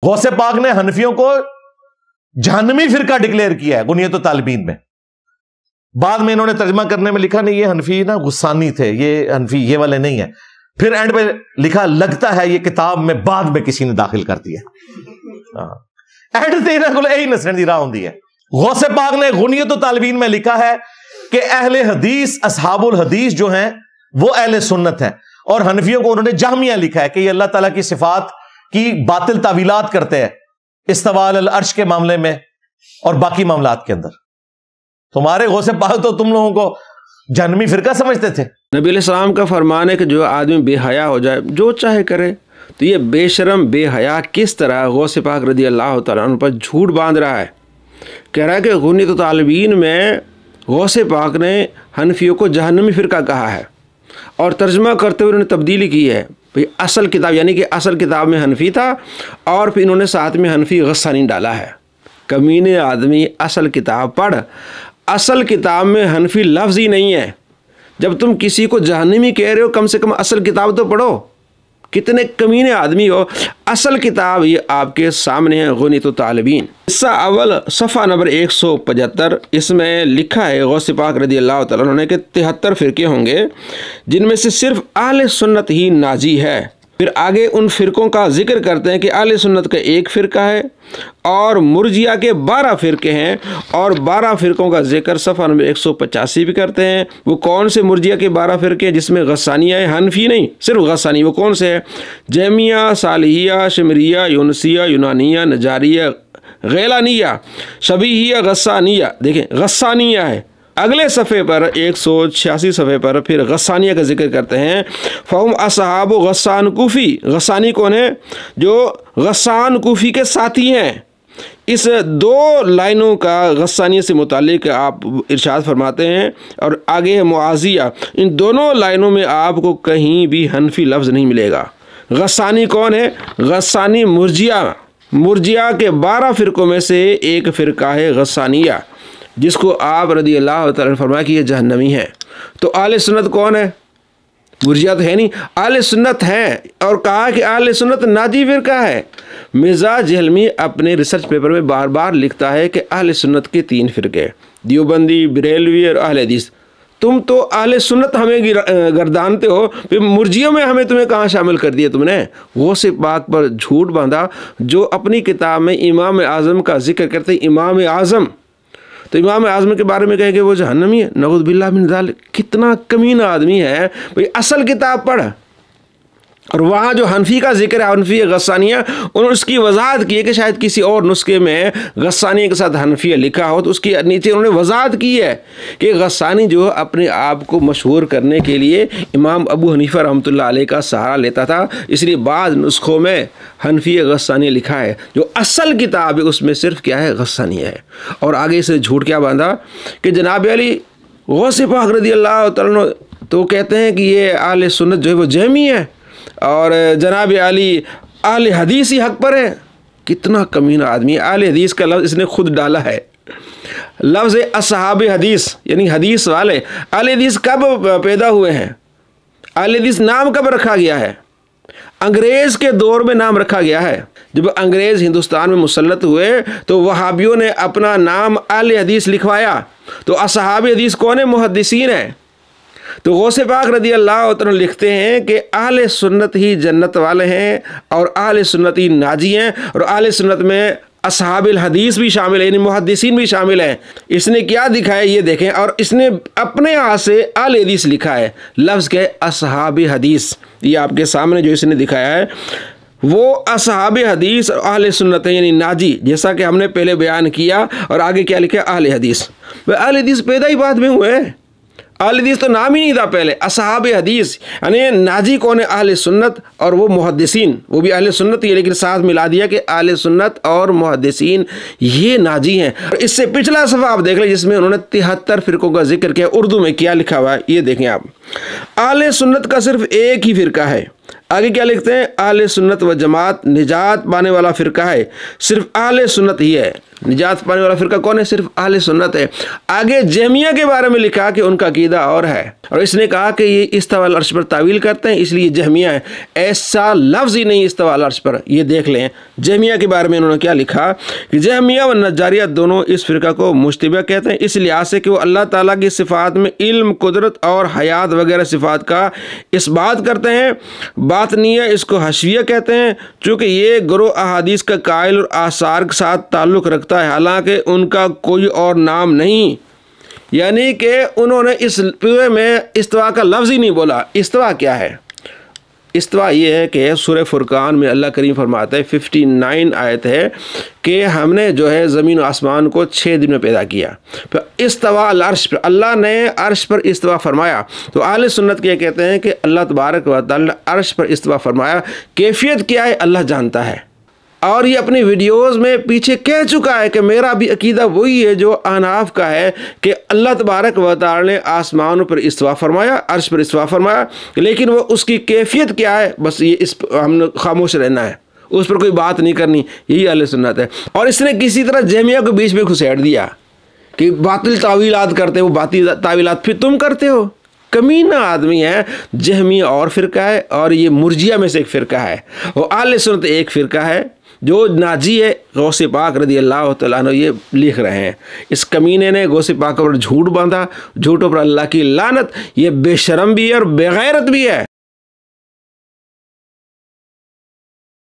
गौसे पाक ने हनफियों को जहन्नमी फिरका डिक्लेयर किया है गुनियत तालिबीन में। बाद में इन्होंने तर्जमा करने में लिखा नहीं, ये हनफी ना गुस्सानी थे, ये हनफी ये वाले नहीं है। फिर एंड पे लिखा लगता है ये किताब में बाद में किसी ने दाखिल कर दिया। एंड से इन्होंने को यही नसरन दी राह होती है। गौसे पाक ने गुनियत तालिबीन में लिखा है कि अहले हदीस असहाबुल हदीस जो हैं वो अहले सुन्नत है, और हनफियों को उन्होंने जहमिया लिखा है कि ये अल्लाह ताला की सिफात की बातिल तावीलात करते हैं इस्तवा अल अर्श के मामले में और बाकी मामलात के अंदर। तुम्हारे गौसे पाक तो तुम लोगों को जहन्नमी फिरका समझते थे। नबी अलैहिस्सलाम का फरमान है कि जो आदमी बेहया हो जाए जो चाहे करे, तो ये बेशरम बेहया किस तरह गौसे पाक रज़ी अल्लाह तआला अन्हु पर झूठ बांध रहा है। कह रहा है कि गुनियत तालिबीन में गौसे पाक ने हनफियों को जहन्नमी फ़िरका कहा है, और तर्जमा करते हुए उन्होंने तब्दीली की है। भाई असल किताब यानी कि असल किताब में हनफी था और फिर इन्होंने साथ में हनफी गस्सानी डाला है। कमीने आदमी, असल किताब पढ़, असल किताब में हनफी लफ्ज़ ही नहीं है। जब तुम किसी को जहन्नमी कह रहे हो कम से कम असल किताब तो पढ़ो। कितने कमीने आदमी हो। असल किताब ये आपके सामने है, गुनियत तालिबीन हिस्सा अव्वल सफ़ा नंबर 175। इसमें लिखा है गौसे पाक रज़ी अल्लाह तआला अन्हु के 73 फ़िरके होंगे जिनमें से सिर्फ अहले सुन्नत ही नाजी है। फिर आगे उन फ़िरकों का जिक्र करते हैं कि अहले सुन्नत का एक फ़िरका है और मुर्जिया के 12 फ़िरके हैं, और 12 फ़िरकों का जिक्र सफ़ा नंबर 185 भी करते हैं। वो कौन से मुर्जिया के 12 फ़िरके हैं जिसमें गस्सानिया है, हनफी नहीं सिर्फ गस्सानी। वो कौन से है? जहमिया, सालिहिया, शिमरिया, यूनसिया, यूनानिया, नजारिया, गैलानिया, शबीहिया, गस्सानिया। देखें गस्सानिया है। अगले सफ़े पर 186 सफ़े पर फिर गस्सानिया का जिक्र करते हैं। फ़हुम असहाब गस्सान कूफ़ी। गस्सानी कौन है? जो गस्सान कूफ़ी के साथी हैं। इस 2 लाइनों का गस्सानिया से मुतालिक आप इरशाद फरमाते हैं, और आगे है मुआज़िया। इन दोनों लाइनों में आपको कहीं भी हनफी लफ्ज़ नहीं मिलेगा। गस्सानी कौन है? गस्सानी मुर्जिया के 12 फ़िरकों में से एक फ़िरका है गस्सानिया, जिसको आप रज़ी अल्लाह तआला फरमाया कि ये जहन्नमी है। तो आले सुन्नत कौन है? मुर्जिया तो है नहीं, आले सुन्नत है, और कहा कि आले सुन्नत नाजी फ़िरका है। मिर्ज़ा जहलमी अपने रिसर्च पेपर में बार बार लिखता है कि आले सुन्नत के 3 फ़िरके, देवबंदी, बरेलवी और अहले हदीस। तुम तो आले सुन्नत हमें गर्दानते हो, फिर मुर्जियों में हमें तुम्हें कहाँ शामिल कर दिया तुमने? गौसे पाक पर झूठ बांधा, जो अपनी किताब में इमाम आज़म का जिक्र करते। इमाम आज़म, तो इमाम आज़म के बारे में कहें कि वो जहन्नमी है। नऊज़ बिल्लाह मिन ज़ालिक। कितना कमीना आदमी है भाई। असल किताब पढ़, और वहाँ जो हनफी का जिक्र है, हनफी गस्सानिया, उन्होंने उसकी वजाहत की है कि शायद किसी और नुस्खे में गस्सानिया के साथ हनफिया लिखा हो, तो उसकी नीचे उन्होंने वजाहत की है कि गस्सानी जो अपने आप को मशहूर करने के लिए इमाम अबू हनीफा रहमतुल्लाह अलैह का सहारा लेता था, इसलिए बाद नुस्खों में हनफी गस्सानिया लिखा है। जो असल किताब है उसमें सिर्फ क्या है? गस्सानिया है। और आगे से झूठ क्या बांधा कि जनाब अली गौसे पाक रज़ी अल्लाह तआला तो कहते हैं कि ये आले सुन्नत जो है वो जहमी है, और जनाब अली आले हदीस ही हक पर है। कितना कमीना आदमी है। आले हदीस का लफ्ज़ इसने खुद डाला है। लफ्ज़ असहाब हदीस यानी हदीस वाले। आले हदीस कब पैदा हुए हैं? आले हदीस नाम कब रखा गया है? अंग्रेज़ के दौर में नाम रखा गया है। जब अंग्रेज़ हिंदुस्तान में मुसल्लत हुए तो वहाबियों ने अपना नाम आले हदीस लिखवाया। तो असहाब हदीस कौन है? मुहद्दिसीन है। तो गौसे पाक रज़ी अल्लाह तआला लिखते हैं कि अहले सुन्नत ही जन्नत वाले हैं, और अहले सुन्नत ही नाजी हैं, और अहले सुन्नत में असहाबिल हदीस भी शामिल है, यानी मुहद्दिसीन भी शामिल हैं। इसने क्या दिखाया ये देखें, और इसने अपने हाथ से अहले हदीस लिखा है। लफ्ज़ के असहाबी हदीस, ये आपके सामने जो इसने दिखाया है वो असहाब हदीस और अहले सुन्नत है, यानी नाजी, जैसा कि हमने पहले बयान किया। और आगे क्या लिखा? अहले हदीस। वह अहले हदीस पैदा ही बाद में हुए हैं। अहले हदीस तो नाम ही नहीं था पहले। असहाब हदीस यानी नाजी कौन है? अहले सुन्नत, और वो मुहद्दिसीन, वो भी अहले सुन्नत ही है, लेकिन साथ मिला दिया कि अहले सुन्नत और मुहद्दिसीन ये नाजी हैं। और इससे पिछला सफ़ा आप देख लें जिसमें उन्होंने 73 फ़िरकों का जिक्र किया। उर्दू में क्या लिखा हुआ है ये देखें आप। अहले सुन्नत का सिर्फ एक ही फ़िरका है। आगे क्या लिखते हैं? अहले सुन्नत व जमात निजात पाने वाला फ़िरका है, सिर्फ अहले सुन्नत ही है। निजात पाने वाला फिरका कौन है? सिर्फ अहले सुन्नत है। आगे जहमिया के बारे में लिखा कि उनका अकीदा और है, और इसने कहा कि ये इस्तवा अल अर्श पर तावील करते हैं, इसलिए जहमिया है। ऐसा लफ्ज़ ही नहीं इस्तवा अल अर्श पर। ये देख लें जहमिया के बारे में उन्होंने क्या लिखा कि जहमिया व नजारिया दोनों इस फिरका को मुश्तबह कहते हैं, इस लिहाज से कि वो अल्लाह ताला की सिफ़ात में इल्म, कुदरत और हयात वगैरह सिफ़ात का इस्बात करते हैं। बातनिया इसको हशविया कहते हैं, चूँकि ये गुरो अहादीस का कायल और आसार के साथ ताल्लुक़ रखता है, हालांकि उनका कोई और नाम नहीं। यानी कि उन्होंने इस पूरे में इस्तवा का लफ्ज़ ही नहीं बोला। इस्तवा क्या है? इस्तवा ये है कि सूरह फुरकान में अल्लाह करीम फरमाता है, 59 आयत है कि हमने जो है ज़मीन और आसमान को 6 दिन में पैदा किया। फिर इस्तवा अल अर्श पर, अल्लाह ने अर्श पर इस्तवा फरमाया। तो अहले सुन्नत के कहते हैं कि अल्लाह तबारक व तआला अर्श पर इस्तवा फरमाया। कैफियत क्या है अल्लाह जानता है, और ये अपनी वीडियोस में पीछे कह चुका है कि मेरा भी अकीदा वही है जो अहनाफ का है कि अल्लाह तबारक व तआला ने आसमानों पर इस्तवा फरमाया, अर्श पर इस्तवा फरमाया, लेकिन वो उसकी कैफियत क्या है बस ये इस हमने खामोश रहना है, उस पर कोई बात नहीं करनी। यही अहले सुन्नत है। और इसने किसी तरह जहमिया को बीच में घुसेड़ दिया कि बातिल तावीलात करते हो, बातिल तावीलात फिर तुम करते हो। कमीना आदमी है। जहमिया और फ़िरका है, और ये मुर्जिया में से एक फ़िरका है। और अहले सुन्नत एक फ़िरका है जो नाजी है। गौसे पाक रदी अल्लाह तआला अन्हु ये लिख रहे हैं, इस कमीने ने गौसे पाक पर झूठ बांधा, झूठों पर अल्लाह की लानत। ये बेशरम भी है और बेगैरत भी है।